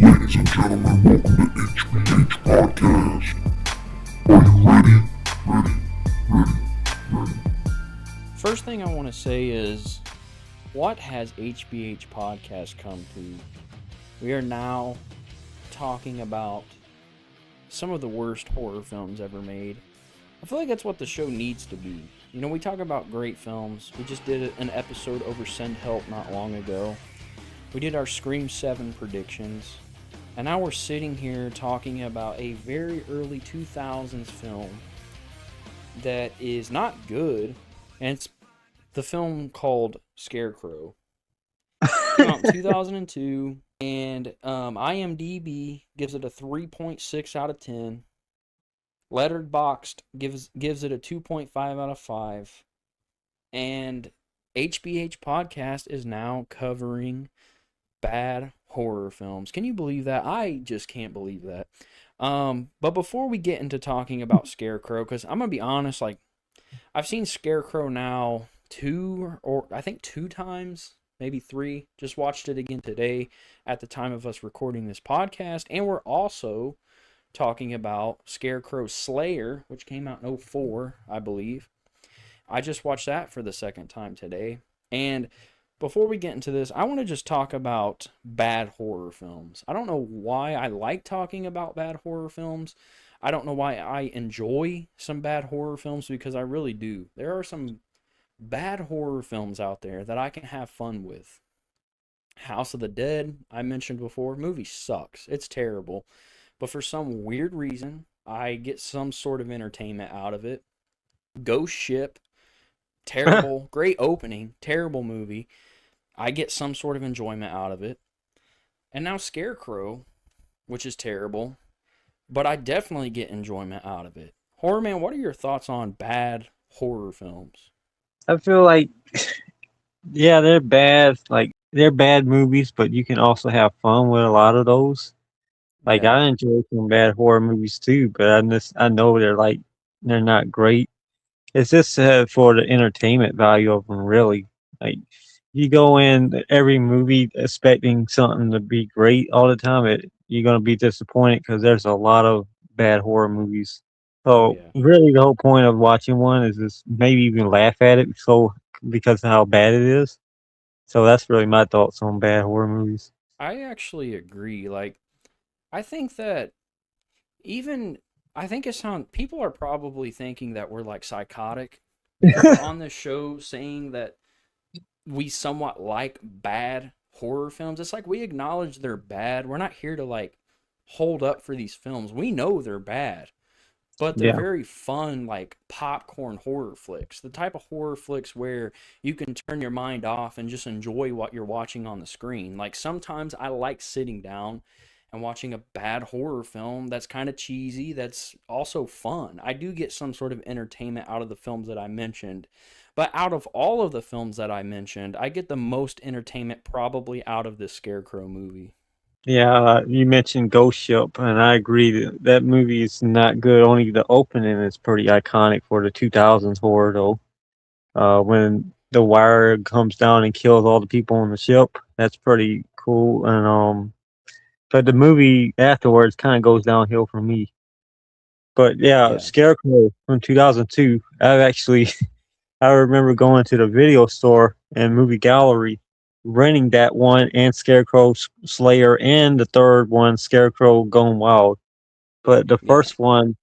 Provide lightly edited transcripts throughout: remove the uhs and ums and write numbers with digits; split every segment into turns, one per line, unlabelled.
Ladies and gentlemen, welcome to HBH Podcast. Are you ready? Ready?
First thing I want to say is, what has HBH Podcast come to? We are now talking about some of the worst horror films ever made. I feel like that's what the show needs to be. You know, we talk about great films. We just did an episode over Send Help not long ago. We did our Scream 7 predictions. And now we're sitting here talking about a very early 2000s film that is not good. And it's the film called Scarecrow. It came out in 2002. And IMDb gives it a 3.6 out of 10. Letterboxd gives it a 2.5 out of 5. And HBH Podcast is now covering bad horror films. Can you believe that? I just can't believe that. But before we get into talking about Scarecrow, because I'm going to be honest, like, I've seen Scarecrow now two times, maybe three. Just watched it again today at the time of us recording this podcast. And we're also talking about Scarecrow Slayer, which came out in 2004, I believe. I just watched that for the second time today. And before we get into this, I want to just talk about bad horror films. I don't know why I like talking about bad horror films. I don't know why I enjoy some bad horror films, because I really do. There are some bad horror films out there that I can have fun with. House of the Dead, I mentioned before, movie sucks. It's terrible. But for some weird reason, I get some sort of entertainment out of it. Ghost Ship, terrible, great opening, terrible movie. I get some sort of enjoyment out of it. And now Scarecrow, which is terrible, but I definitely get enjoyment out of it. Horror Man, what are your thoughts on bad horror films?
I feel like, yeah, they're bad. Like, they're bad movies, but you can also have fun with a lot of those. Like,
Yeah.
I enjoy some bad horror movies too, but I know they're not great. It's just for the entertainment value of them, really. Like, you go in every movie expecting something to be great all the time, you're gonna be disappointed because there's a lot of bad horror movies.
Oh,
So
yeah.
really, the whole point of watching one is just maybe even laugh at it, because of how bad it is. So that's really my thoughts on bad horror movies.
I actually agree. Like, I think that even, I think people are probably thinking that we're like psychotic because we're on this show saying that we somewhat like bad horror films. It's like we acknowledge they're bad. We're not here to like hold up for these films. We know they're bad, but they're
Yeah.
very fun, like popcorn horror flicks. The type of horror flicks where you can turn your mind off and just enjoy what you're watching on the screen. Like, sometimes I like sitting down and watching a bad horror film that's kind of cheesy, that's also fun. I do get some sort of entertainment out of the films that I mentioned. But out of all of the films that I mentioned, I get the most entertainment probably out of this Scarecrow movie.
Yeah, you mentioned Ghost Ship, and I agree that movie is not good. Only the opening is pretty iconic for the 2000s horror, though. When the wire comes down and kills all the people on the ship, that's pretty cool. And but the movie afterwards kind of goes downhill for me. But yeah,
Yeah.
Scarecrow from 2002. I remember going to the video store and movie gallery, renting that one and Scarecrow Slayer, and the third one, Scarecrow Gone Wild. But the
Yeah.
first one,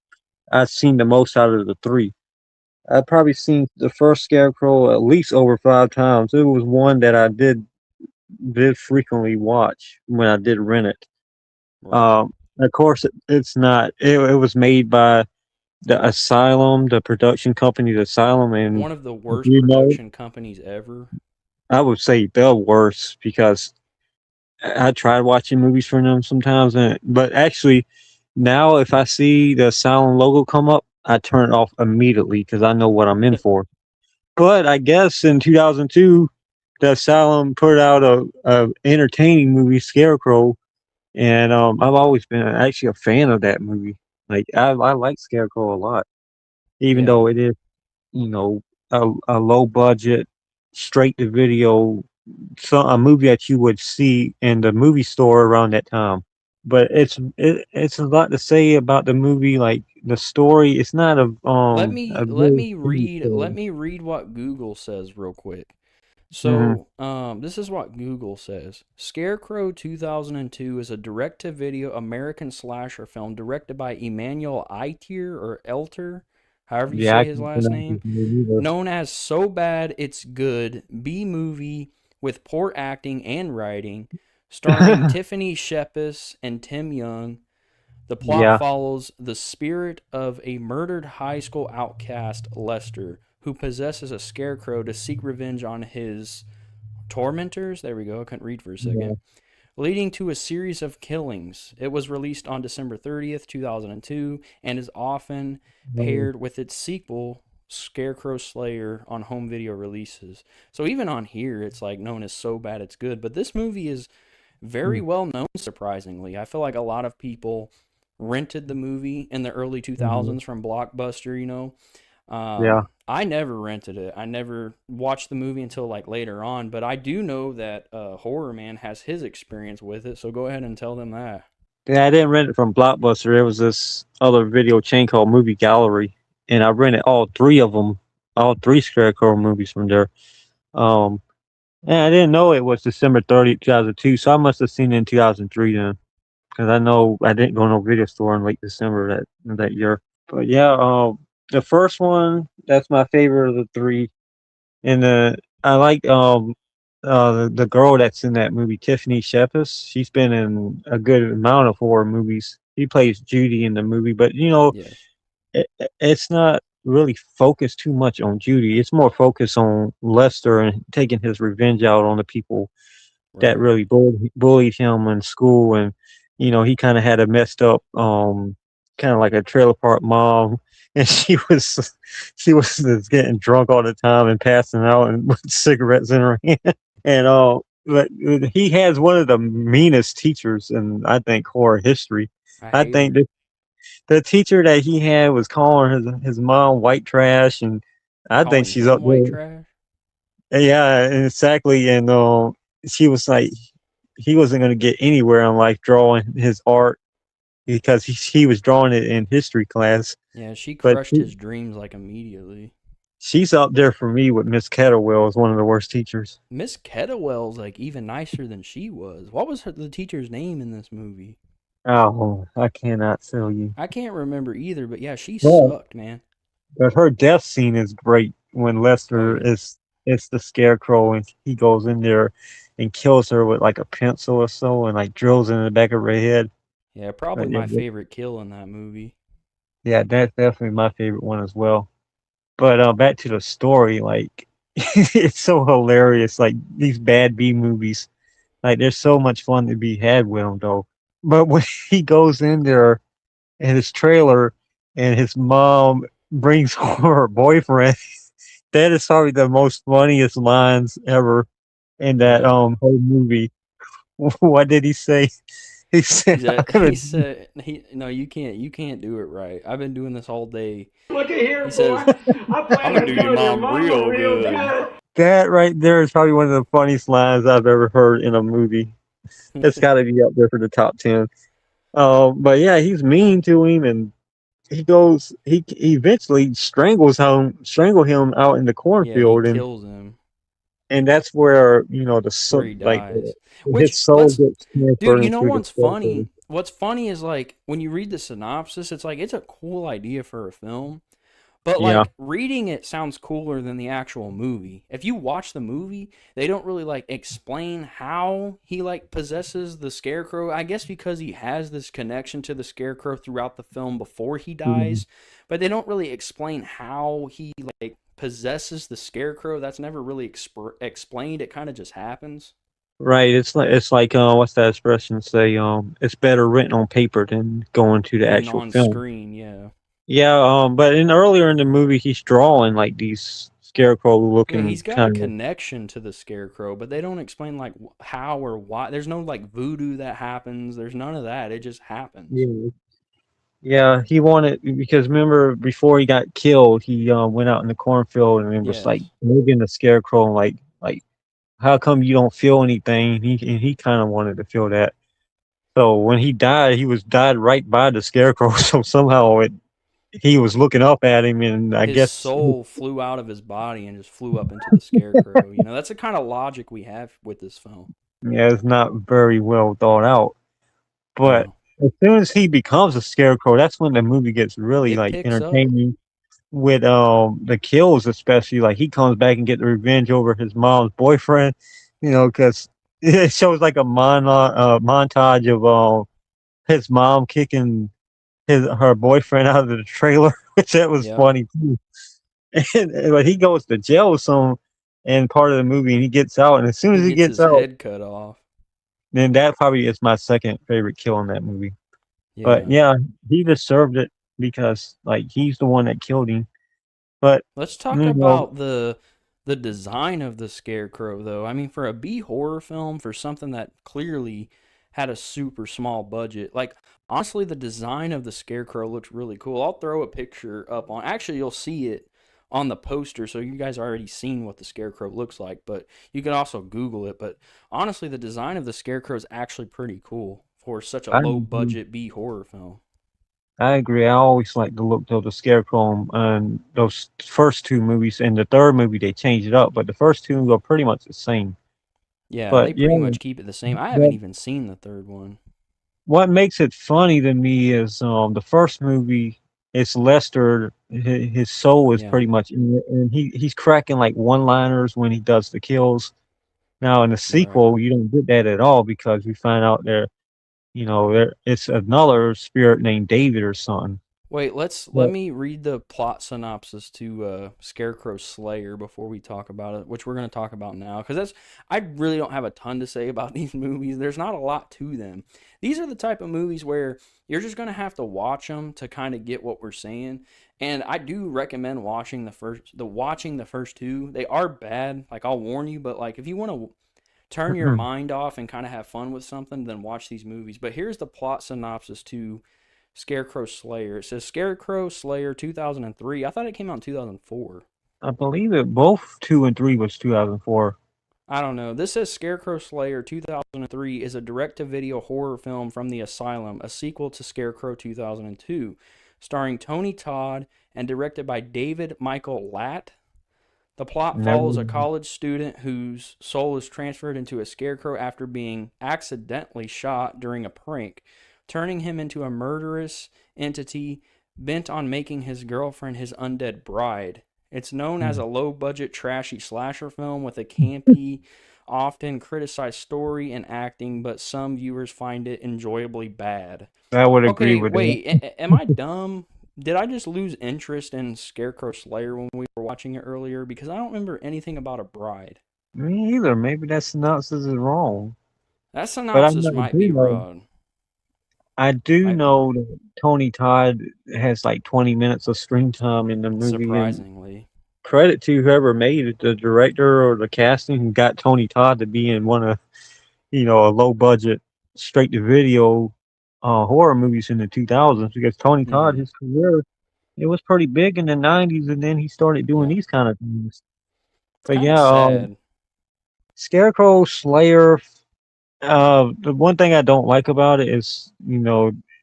I've seen the most out of the three. I've probably seen the first Scarecrow at least over 5 times. It was one that I did frequently watch when I did rent it.
Right.
Of course, it's not. It was made by the Asylum, the production company, the Asylum, and
One of the
if
worst
you know,
production companies ever.
I would say the worst, because I tried watching movies from them sometimes, but actually now if I see the Asylum logo come up, I turn it off immediately because I know what I'm in for. But I guess in 2002, the Asylum put out a entertaining movie, Scarecrow, and I've always been actually a fan of that movie. Like, I like Scarecrow a lot, even
Yeah.
though it is, a low budget, straight to video, a movie that you would see in the movie store around that time. but it's a lot to say about the movie. Like the story, it's not a
Let
very
me
funny
read let
story.
me read what Google says real quick.
Hmm.
So, this is what Google says. Scarecrow 2002 is a direct-to-video American slasher film directed by Emmanuel Aitier or Elter, however you
Yeah,
say
I
his
can't
last
pronounce his
name,
name either.
known as So Bad It's Good B movie with poor acting and writing, starring Tiffany Shepis and Tim Young. The plot
Yeah,
follows the spirit of a murdered high school outcast, Lester, who possesses a scarecrow to seek revenge on his tormentors. There we go. I couldn't read for a
yeah,
second. Leading to a series of killings. It was released on December 30th, 2002, and is often
yeah,
paired with its sequel, Scarecrow Slayer, on home video releases. So even on here, it's like known as So Bad It's Good. But this movie is very well known, surprisingly. I feel like a lot of people rented the movie in the early
mhm,
2000s from Blockbuster, you know.
yeah.
I never rented it. I never watched the movie until like later on, but I do know that Horror Man has his experience with it, so go ahead and tell them that.
Yeah, I didn't rent it from Blockbuster. It was this other video chain called Movie Gallery, and I rented all three of them, all three Scarecrow movies from there. Um, and I didn't know it was December 30th, 2002, so I must have seen it in 2003 then, because I know I didn't go to no video store in late December that year. But yeah, the first one, that's my favorite of the three. And I like the girl that's in that movie, Tiffany Shepis. She's been in a good amount of horror movies. She plays Judy in the movie, but
Yes.
it's not really focused too much on Judy. It's more focused on Lester and taking his revenge out on the people that
Right.
really bullied him in school. And he kind of had a messed up kind of like a trailer park mom, and she was just getting drunk all the time and passing out and with cigarettes in her hand. And but he has one of the meanest teachers in, I think, horror history.
I
I
hate
think
her.
the teacher that he had was calling his mom white trash, and I think
Calling
she's up
him white
there.
trash?
Yeah, exactly. And she was like, he wasn't going to get anywhere in life drawing his art because he was drawing it in history class.
Yeah, she
But
crushed his dreams like immediately.
she's up there for me with Miss Kettlewell as one of the worst teachers.
Miss Kettlewell's like even nicer than she was. What was the teacher's name in this movie?
Oh, I cannot tell you.
I can't remember either, but yeah, she
But,
sucked, man.
but her death scene is great when
Oh
Lester
yeah.
is it's the scarecrow and he goes in there and kills her with like a pencil or so and like drills in the back of her head.
Yeah, probably
But yeah,
my favorite kill in that movie.
yeah, that's definitely my favorite one as well. But back to the story, like it's so hilarious. Like these bad B movies, like there's so much fun to be had with them though. But when he goes in there in his trailer and his mom brings her boyfriend, that is probably the most funniest lines ever in that
Yeah.
whole movie. What did he say? He
He
said, "I'm
said
gonna."
he said he no, you can't do it right. I've been doing this all day.
Look at here,
He
boy.
says,
I
I'm
plan
gonna
on
do your
killing your
mom
mama
real
real
good.
good.
That right there is probably one of the funniest lines I've ever heard in a movie. It's got to be up there for the top 10. But yeah, he's mean to him, and he eventually strangle him out in the
Yeah, he
cornfield, and
kills him.
that's where
That's where he dies.
his
Which
soul
let's
gets
dude,
transferred
you know
into the
what's
scarecrow.
funny? What's funny is like when you read the synopsis, it's like it's a cool idea for a film. But
Yeah,
like reading it sounds cooler than the actual movie. If you watch the movie, they don't really like explain how he like possesses the scarecrow. I guess because he has this connection to the scarecrow throughout the film before he
mhm.
dies, but they don't really explain how he like possesses the scarecrow. That's never really explained. It kind of just happens.
Right. It's like what's that expression say? It's better written on paper than going to the
Then
actual
on
film.
screen, yeah.
Yeah. But earlier in the movie, he's drawing like these scarecrow
Yeah,
looking
he's got a
kind of.
connection to the scarecrow, but they don't explain like how or why. There's no like voodoo that happens. There's none of that. It just happens.
Yeah. Yeah, he wanted because remember before he got killed, he went out in the cornfield and it was like
Yes.
moving the scarecrow and like how come you don't feel anything? And he kind of wanted to feel that. So when he died, he was died right by the Scarecrow. So somehow he was looking up at him, and I
His
guess
soul flew out of his body and just flew up into the Scarecrow. You know, that's the kind of logic we have with this film.
yeah, it's not very well thought out. But
No,
as soon as he becomes a Scarecrow, that's when the movie gets really
it
like
picks up.
entertaining with the kills, especially like he comes back and get the revenge over his mom's boyfriend. Because it shows like a montage of his mom kicking her boyfriend out of the trailer, which that was
Yep.
funny too. But he goes to jail some and part of the movie, and he gets out, and as soon as
He
he
gets
gets
his
out,
head cut off.
then that probably is my second favorite kill in that movie. But
Yeah.
yeah, he deserved it because like he's the one that killed him. But
Let's talk
you know,
about the design of the Scarecrow though. I mean, for a B horror film, for something that clearly had a super small budget. Like honestly, the design of the Scarecrow looks really cool. I'll throw a picture up on. Actually, you'll see it on the poster, so you guys already seen what the Scarecrow looks like, but you can also Google it. But honestly, the design of the Scarecrow is actually pretty cool for such a
I
low
agree.
budget B horror film.
I agree. I always like the look of the Scarecrow and those first two movies. And the third movie they changed it up, but the first two are pretty much the same.
Yeah, they
But yeah,
pretty much keep it the same. I haven't
but
even seen the third one.
what makes it funny to me is the first movie. It's Lester. His soul is
Yeah,
pretty much in it, and he's cracking like one liners when he does the kills. Now in the
right.
sequel, you don't get that at all because we find out there it's another spirit named David or something.
Wait, let
But
me read the plot synopsis to Scarecrow Slayer before we talk about it, which we're going to talk about now because that's I really don't have a ton to say about these movies. There's not a lot to them. These are the type of movies where you're just going to have to watch them to kind of get what we're saying. And I do recommend watching the first two. They are bad, like I'll warn you, but like if you want to turn your mind off and kind of have fun with something, then watch these movies. But here's the plot synopsis to Scarecrow Slayer. It says Scarecrow Slayer 2003. I thought it came out in 2004.
I believe it both 2 and 3 was 2004.
I don't know. This says Scarecrow Slayer 2003 is a direct to video horror film from the Asylum, a sequel to Scarecrow 2002, starring Tony Todd and directed by David Michael Latt. The plot
Never.
follows a college student whose soul is transferred into a scarecrow after being accidentally shot during a prank, turning him into a murderous entity bent on making his girlfriend his undead bride. It's known as a low budget, trashy slasher film with a campy, often criticized story and acting, but some viewers find it enjoyably bad.
I would agree
Okay,
with that.
wait, am I dumb? Did I just lose interest in Scarecrow Slayer when we were watching it earlier? Because I don't remember anything about a bride.
Me either. Maybe that synopsis is wrong.
That
But
synopsis might be wrong.
I do
I
know that Tony Todd has like 20 minutes of screen time in the movie, and
surprisingly,
credit to whoever made it, the director or the casting who got Tony Todd to be in one of a low budget straight to video horror movies in the 2000s because Tony Todd,
hmm
his career, it was pretty big in the 90s, and then he started doing
yeah,
these kind of things.
it's
But
kind of
yeah,
sad.
Scarecrow Slayer. The one thing I don't like about it is,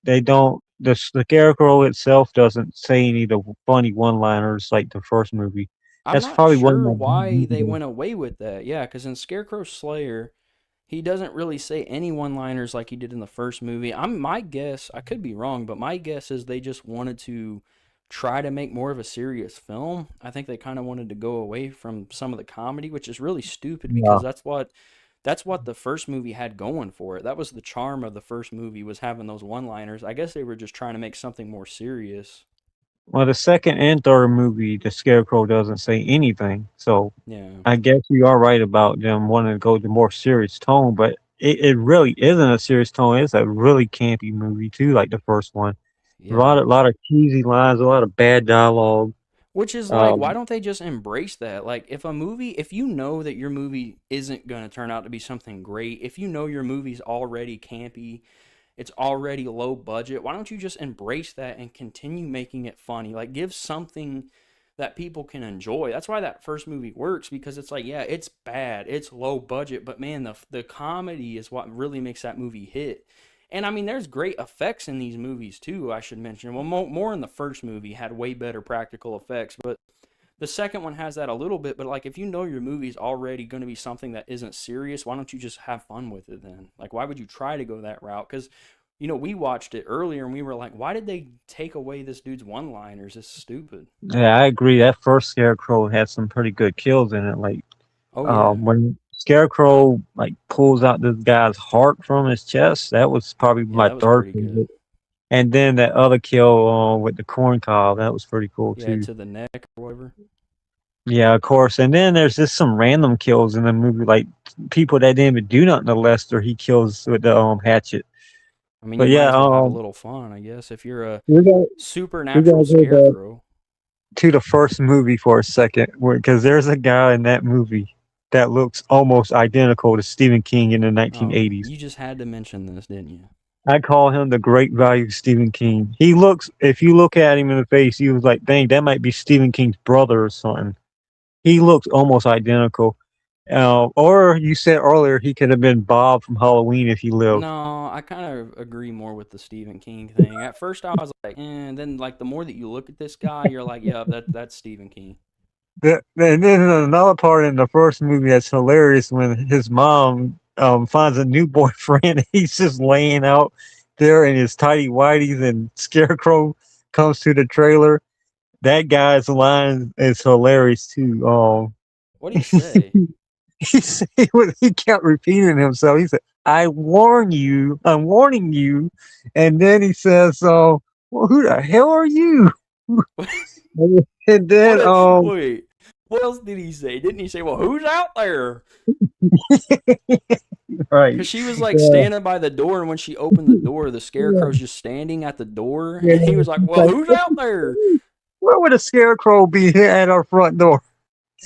they don't. The Scarecrow itself doesn't say any of the funny one-liners like the first movie.
I'm
That's
not
probably one of
sure
my
why they
beef.
went away with that. Yeah, because in Scarecrow Slayer, he doesn't really say any one-liners like he did in the first movie. My guess, I could be wrong, but my guess is they just wanted to try to make more of a serious film. I think they kind of wanted to go away from some of the comedy, which is really stupid
Yeah.
because that's what the first movie had going for it. That was the charm of the first movie was having those one-liners. I guess they were just trying to make something more serious.
Well, the second and third movie, the Scarecrow doesn't say anything. So
Yeah.
I guess you are right about them wanting to go to more serious tone, but it really isn't a serious tone. It's a really campy movie too, like the first one. A
Yeah.
lot of cheesy lines, a lot of bad dialogue.
Which is like, why
Um,
don't they just embrace that? Like, if you know that your movie isn't going to turn out to be something great, if you know your movie's already campy, it's already low budget, why don't you just embrace that and continue making it funny? Like, give something that people can enjoy. That's why that first movie works because it's like, yeah, it's bad, it's low budget, but man, the comedy is what really makes that movie hit. And I mean, there's great effects in these movies too. I should mention. Well, more in the first movie had way better practical effects, but the second one has that a little bit. But like, if you know your movie's already going to be something that isn't serious, why don't you just have fun with it then? Like, why would you try to go that route? Because we watched it earlier and we were like, why did they take away this dude's one-liners? It's stupid.
Yeah, I agree. That first Scarecrow had some pretty good kills in it. Like
Oh yeah,
when Scarecrow like pulls out this guy's heart from his chest, that was probably
yeah,
my
that was
third
pretty good.
favorite. And then that other kill with the corn cob, that was pretty cool
Yeah,
too.
to the neck or whatever.
Yeah, of course. And then there's just some random kills in the movie, like people that didn't even do nothing to Lester. He kills with the hatchet.
I mean,
But
you might
yeah,
as well have a little fun, I guess, if you're a
we got we
supernatural
gotta go back
scarecrow.
to the first movie for a second, because there's a guy in that movie that looks almost identical to Stephen King in the
Oh,
1980s.
you just had to mention this, didn't you?
I call him the great value Stephen King. He looks, if you look at him in the face, you was like, dang, that might be Stephen King's brother or something. He looks almost identical. Or you said earlier he could have been Bob from Halloween if he lived.
No, I kind of agree more with the Stephen King thing. At first, I was like, and then like the more that you look at this guy, you're like, yeah, that's Stephen King.
And then another part in the first movie that's hilarious when his mom finds a new boyfriend. He's just laying out there in his tidy whities, and Scarecrow comes to the trailer. That guy's line is hilarious too.
What do you say?
He said, he kept repeating himself. He said, "I warn you, I'm warning you," and then he says, well, who the hell are you?" And then
Wait, what else did he say? Didn't he say, well, who's out there?
right.
Because she was like
Yeah.
standing by the door, and when she opened the door, the scarecrow's just standing at the door,
Yeah.
and he was like,
It's
well,
like,
who's out there?
where would a scarecrow be here at our front door?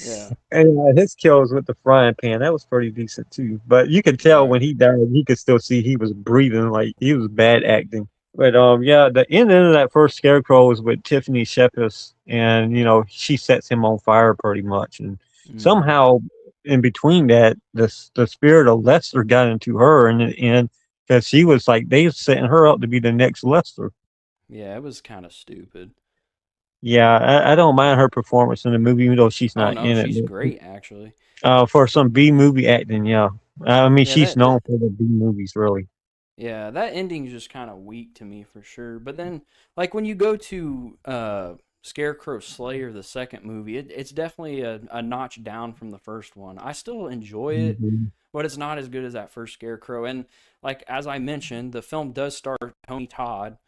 Yeah,
And his kills with the frying pan, that was pretty decent too. But you could tell
right.
when he died, you could still see he was breathing, like he was bad acting. But yeah, the ending of that first Scarecrow was with Tiffany Shepis, and she sets him on fire pretty much, and
Hmm.
somehow in between that, the spirit of Lester got into her in the end, because she was like they was setting her up to be the next Lester.
Yeah, it was kind of stupid.
Yeah, I don't mind her performance in the movie, even though she's
Oh
not
no,
in
she's
it.
great actually.
For some B movie acting, yeah. I mean,
Yeah,
she's known for the B movies, really.
yeah, that ending's just kind of weak to me for sure. But then, like when you go to Scarecrow Slayer, the second movie, it's definitely a notch down from the first one. I still enjoy it,
Mhm.
but it's not as good as that first Scarecrow. And like as I mentioned, the film does star Tony Todd.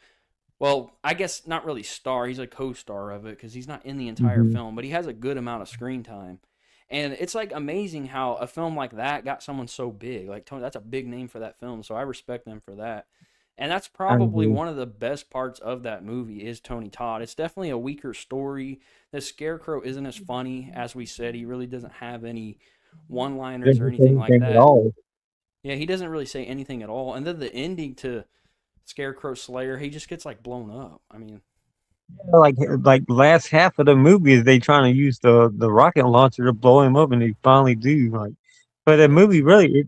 Well, I guess not really star. He's a co-star of it because he's not in the entire
Mhm.
film, but he has a good amount of screen time. And it's like amazing how a film like that got someone so big. Like Tony, that's a big name for that film, so I respect them for that. And that's
I
probably
agree.
one of the best parts of that movie is Tony Todd. It's definitely a weaker story. The Scarecrow isn't as funny as we said. He really doesn't have any one-liners or
Didn't say
anything like
anything at
that.
all.
Yeah, he doesn't really say anything at all. And then the ending to Scarecrow Slayer, he just gets like blown up. I mean,
Yeah, like last half of the movie is they trying to use the rocket launcher to blow him up, and they finally do. Like, but the
yeah,
movie
it's
really,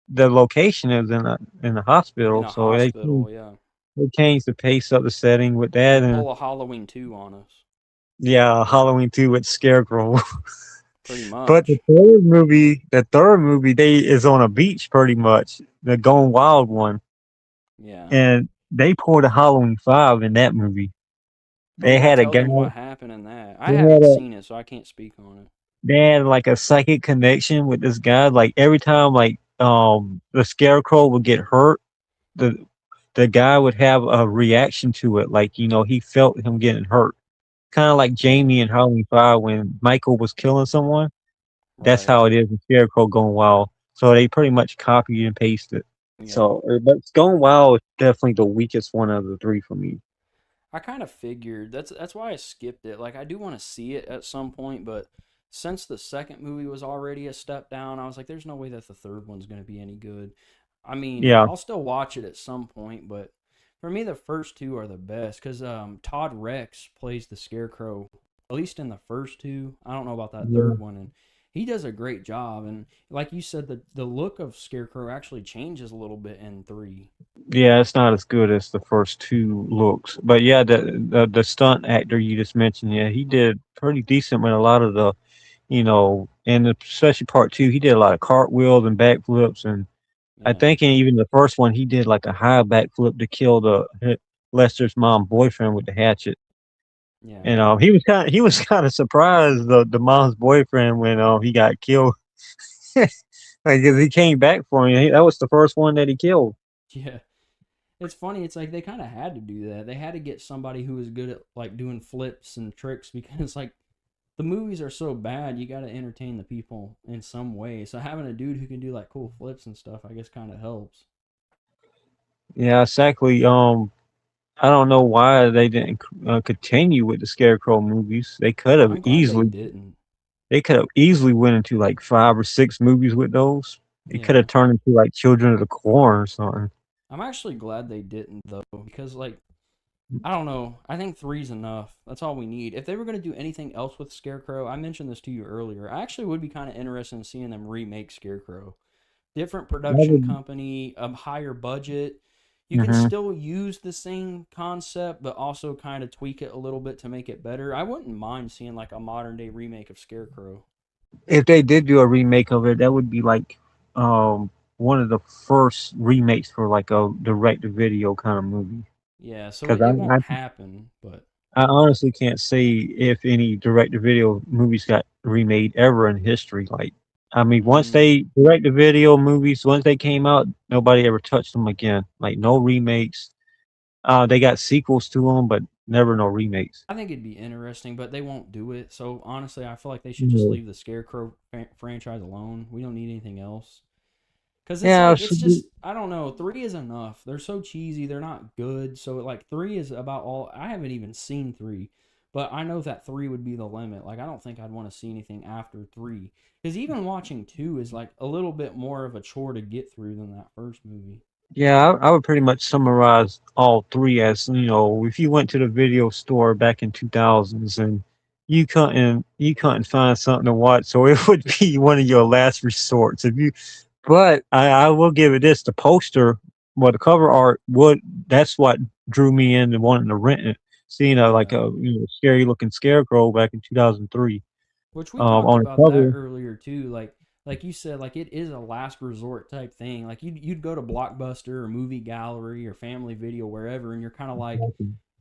the location is in the
in
hospital,
a
so
hospital. Yeah,
they changed the pace of the setting with
they
that, and
pull a Halloween 2 on us,
yeah, Halloween 2 with Scarecrow.
pretty
But
much.
the third movie, they is on a beach pretty much, the Gone Wild one,
Yeah.
and they pulled a Halloween 5 in that movie.
Oh
They
yeah,
had a
tell
guy,
me what happened in that. I
they had
haven't
a
seen it, so I can't speak on it.
they had like a psychic connection with this guy. Like every time, like the Scarecrow would get hurt, the the guy would have a reaction to it. Like he felt him getting hurt, kind of like
Yeah.
Jamie in Halloween 5 when Michael was killing someone. That's
Right.
how it is in Scarecrow Going Wild. So they pretty much copied and pasted.
Yeah.
So, but Going Wild is definitely the weakest one of the three for me.
I kind of figured that's why I skipped it. Like I do want to see it at some point, but since the second movie was already a step down, I was like, there's no way that the third one's going to be any good. I mean,
Yeah,
I'll still watch it at some point, but for me, the first two are the best because Todd Rex plays the Scarecrow, at least in the first two. I don't know about that
yeah,
third one, and he does a great job. And like you said, the look of Scarecrow actually changes a little bit in 3.
Yeah, it's not as good as the first two looks, but yeah, the stunt actor you just mentioned, yeah, he did pretty decent with a lot of the, and especially part two, he did a lot of cartwheels and backflips, and I
Yeah,
think in even the first one, he did like a high backflip to kill Lester's mom boyfriend with the hatchet.
yeah.
And he was kind of surprised the mom's boyfriend when he got killed. Like 'cause he came back for him. That was the first one that he killed.
Yeah. It's funny. It's like they kind of had to do that. They had to get somebody who was good at like doing flips and tricks because like the movies are so bad. You got to entertain the people in some way. So having a dude who can do like cool flips and stuff, I guess, kind of helps.
Yeah, exactly. I don't know why they didn't continue with the Scarecrow movies.
I'm glad they didn't.
They could have easily went into like 5 or 6 movies with those. It could have
Yeah,
turned into like Children of the Corn or something.
I'm actually glad they didn't though because like I don't know. I think three's enough. That's all we need. If they were going to do anything else with Scarecrow, I mentioned this to you earlier. I actually would be kind of interested in seeing them remake Scarecrow. Different
I
production
would,
company, a higher budget. You can
hmm
still use the same concept, but also kind of tweak it a little bit to make it better. I wouldn't mind seeing like a modern day remake of Scarecrow.
If they did do a remake of it, that would be like um one of the first remakes for like a direct to video kind of movie.
Yeah, so
Because
it won't happen, but
I honestly can't say if any direct to video movies got remade ever in history. Like, I mean, once
mm,
they direct to video movies, once they came out, nobody ever touched them again. Like, no remakes. They got sequels to them, but never no remakes.
I think it'd be interesting, but they won't do it. So honestly, I feel like they should just
Yeah,
leave the Scarecrow franchise alone. We don't need anything else. Because it's
yeah,
like, it's just, I don't know. 3 is enough. They're so cheesy. They're not good. So, like, 3 is about all. I haven't even seen 3, but I know that 3 would be the limit. Like, I don't think I'd want to see anything after 3. Because even watching 2 is, like, a little bit more of a chore to get through than that first movie.
yeah. I would pretty much summarize all three as if you went to the video store back in 2000s and you couldn't find something to watch, so it would be one of your last resorts. If you But I will give it this: the poster, well, the cover art would that's what drew me into wanting to rent it. Seeing a like
Yeah.
a scary looking scarecrow back in 2003
Which we talked
on the
about that
cover.
earlier too. Like you said, like it is a last resort type thing. Like you'd go to Blockbuster or Movie Gallery or Family Video wherever, and you're kind of like,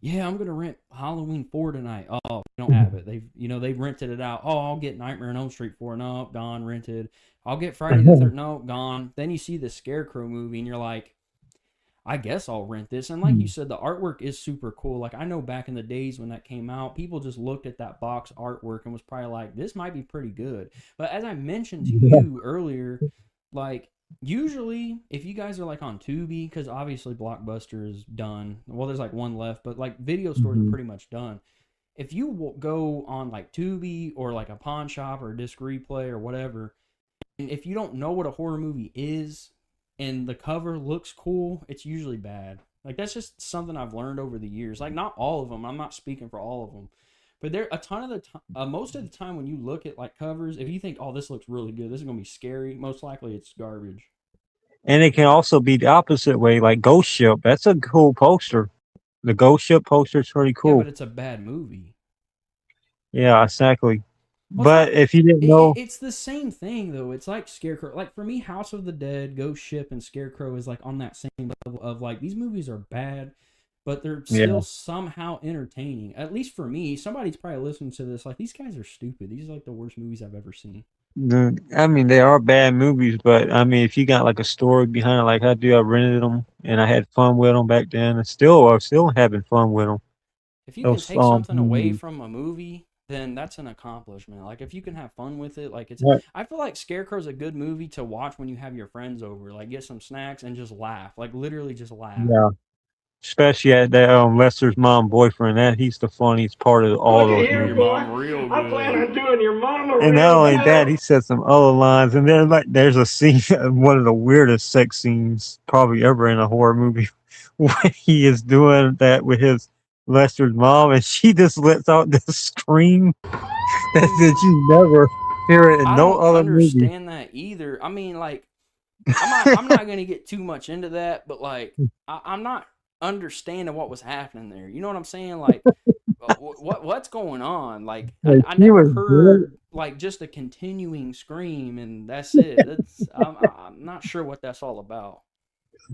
yeah, I'm gonna rent Halloween 4 tonight. Oh, they don't have it. They've rented it out. Oh, I'll get Nightmare on Elm Street 4. No, gone, rented. I'll get Friday the 3rd. No, gone. Then you see the Scarecrow movie, and you're like, I guess I'll rent this. And like you said, the artwork is super cool. Like I know back in the days when that came out, people just looked at that box artwork and was probably like, this might be pretty good. But as I mentioned to you earlier, like usually if you guys are like on Tubi, because obviously Blockbuster is done. Well, there's like one left, but like video stores are
Mhm.
pretty much done. If you go on like Tubi or like a pawn shop or a disc replay or whatever, and if you don't know what a horror movie is and the cover looks cool, it's usually bad. Like that's just something I've learned over the years. Like not all of them. I'm not speaking for all of them, but there a ton of the time. Most of the time, when you look at like covers, if you think, "Oh, this looks really good. This is gonna be scary," most likely it's garbage.
And it can also be the opposite way, like Ghost Ship. That's a cool poster. The Ghost Ship poster is pretty
Yeah, but
cool.
it's a bad movie.
Yeah, exactly.
Well, it's
But
not.
if you didn't know,
It's the same thing though. It's like Scarecrow. Like for me, House of the Dead, Ghost Ship, and Scarecrow is like on that same level of like these movies are bad, but they're still
yeah,
somehow entertaining. At least for me, somebody's probably listening to this. Like these guys are stupid. These are like the worst movies I've ever seen.
I mean, they are bad movies, but I mean, if you got like a story behind it, like I do, I rented them and I had fun with them back then, and still having fun with them.
If you can
Those
take something away
movies.
from a movie, then that's an accomplishment. Like if you can have fun with it, like it's.
Right.
I feel like Scarecrow's a good movie to watch when you have your friends over. Like get some snacks and just laugh. Like literally just laugh.
Yeah, especially at that Lester's mom boyfriend. That he's the funniest part of all
Look at
those
Doing
here,
your
movies.
boy.
mom real
I plan
good.
on doing your mama
And not
real
only that, he
good.
said some other lines, and there's a scene, one of the weirdest sex scenes probably ever in a horror movie, when he is doing that with his Lester's mom, and she just lets out this scream that you never. hear it in
I
no
don't
other movie.
understand that either. I mean, like, I'm not gonna get too much into that, but like, I'm not understanding what was happening there. You know what I'm saying? Like, what's going on? Like, I,
Like,
I
she
never
was good.
heard like just a continuing scream and that's it. I'm not sure what that's all about.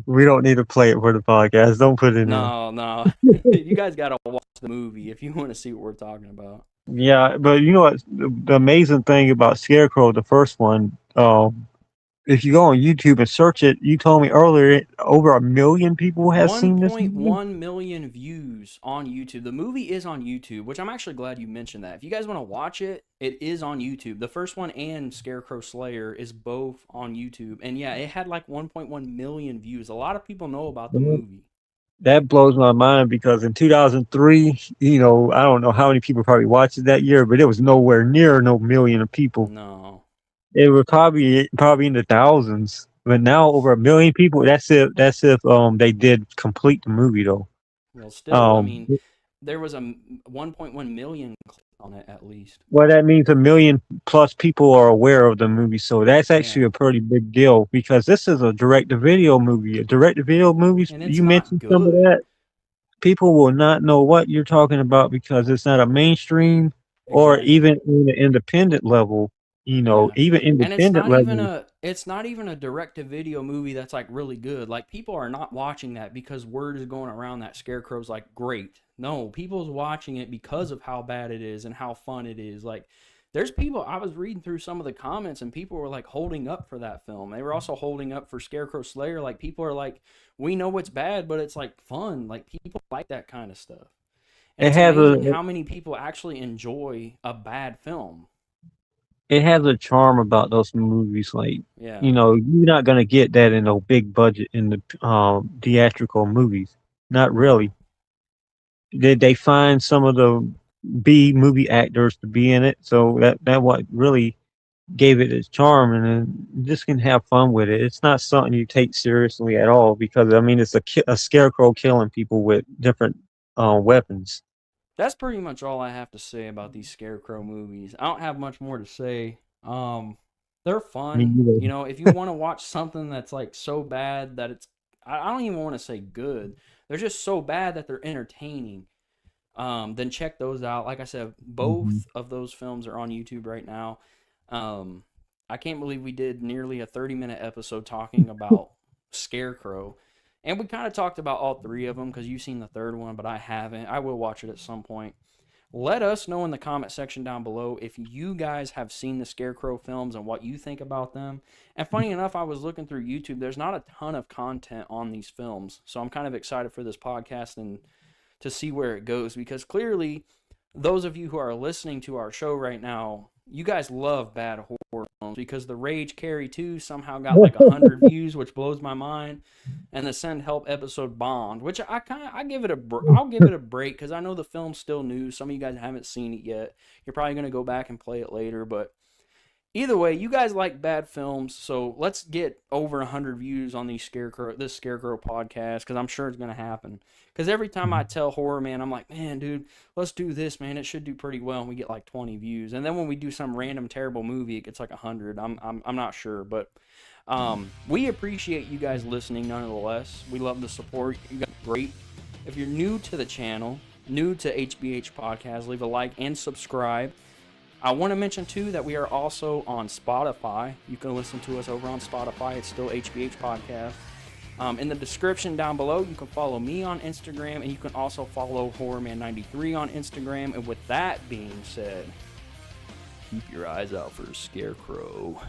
We don't need to play it for the podcast. Don't put it in.
No, no, you guys gotta watch the movie if you want to see what we're talking about.
Yeah, but you know what? The amazing thing about Scarecrow, the first one, if you go on YouTube and search it, you told me earlier over 1 million people have seen this movie.
1.1 million views on YouTube. The movie is on YouTube, which I'm actually glad you mentioned that. If you guys want to watch it, it is on YouTube. The first one and Scarecrow Slayer is both on YouTube. And yeah, it had like 1.1 million views. A lot of people know about the movie.
That blows my mind because in 2003, I don't know how many people probably watched it that year, but it was nowhere near no million of people.
No.
It was probably in the thousands. But now over 1 million people. That's if they did complete the movie though.
Well, still, I
Um,
mean, there was a 1.1 million on it at least.
well, that means 1 million plus people are aware of the movie, so that's actually
Yeah.
a pretty big deal because this is a direct-to-video movie. A direct-to-video movies,
And it's
you
not
mentioned some of
good.
that. People will not know what you're talking about because it's not a mainstream or
Exactly.
even in the independent level.
Yeah.
Even
And it's
independent
not even
level.
a direct to video movie that's like really good. Like people are not watching that because word is going around that Scarecrow's like great. No, people's watching it because of how bad it is and how fun it is. Like there's people I was reading through some of the comments and people were like holding up for that film. They were also holding up for Scarecrow Slayer. Like people are like, we know it's bad, but it's like fun. Like people like that kind of stuff. And
It
it's
has
amazing
a
how many people actually enjoy a bad film.
it has a charm about those movies. Like,
Yeah.
you're not gonna get that in no big budget in the theatrical movies. Not
No.
really. They find some of the B movie actors to be in it, so that what really gave it its charm, and then you just can have fun with it. It's not something you take seriously at all because I mean it's a scarecrow killing people with different weapons.
That's pretty much all I have to say about these Scarecrow movies. I don't have much more to say. They're
I mean,
fun. You know, if you want to watch something that's like so bad that I don't even want to say good. They're just so bad that they're entertaining. Then check those out. Like I said,
mhm.
both of those films are on YouTube right now. Um, I can't believe we did nearly a 30-minute episode talking about Scarecrow. And we kind of talked about all three of them because you've seen the third one, but I haven't. I will watch it at some point. Let us know in the comment section down below if you guys have seen the Scarecrow films and what you think about them. And funny enough, I was looking through YouTube. There's not a ton of content on these films. So I'm kind of excited for this podcast and to see where it goes because clearly those of you who are listening to our show right now, you guys love bad horror films because the Rage Carry 2 somehow got like 100 views, which blows my mind, and the Send Help episode bombed, which I give it I'll give it a break because I know the film's still new. Some of you guys haven't seen it yet. You're probably gonna go back and play it later, but either way, you guys like bad films, so let's get over 100 views on this Scarecrow podcast because I'm sure it's gonna happen. Because every time I tell Horror Man, I'm like, man, dude, let's do this, man. It should do pretty well, and we get like 20 views. And then when we do some random terrible movie, it gets like 100. I'm not sure, but we appreciate you guys listening nonetheless. We love the support. You guys are great. If you're new to the channel, new to HBH podcast, leave a like and subscribe. I want to mention too that we are also on Spotify. You can listen to us over on Spotify. It's still HBH Podcast. In the description down below, you can follow me on Instagram, and you can also follow Horrorman93 on Instagram. And with that being said, keep your eyes out for a Scarecrow.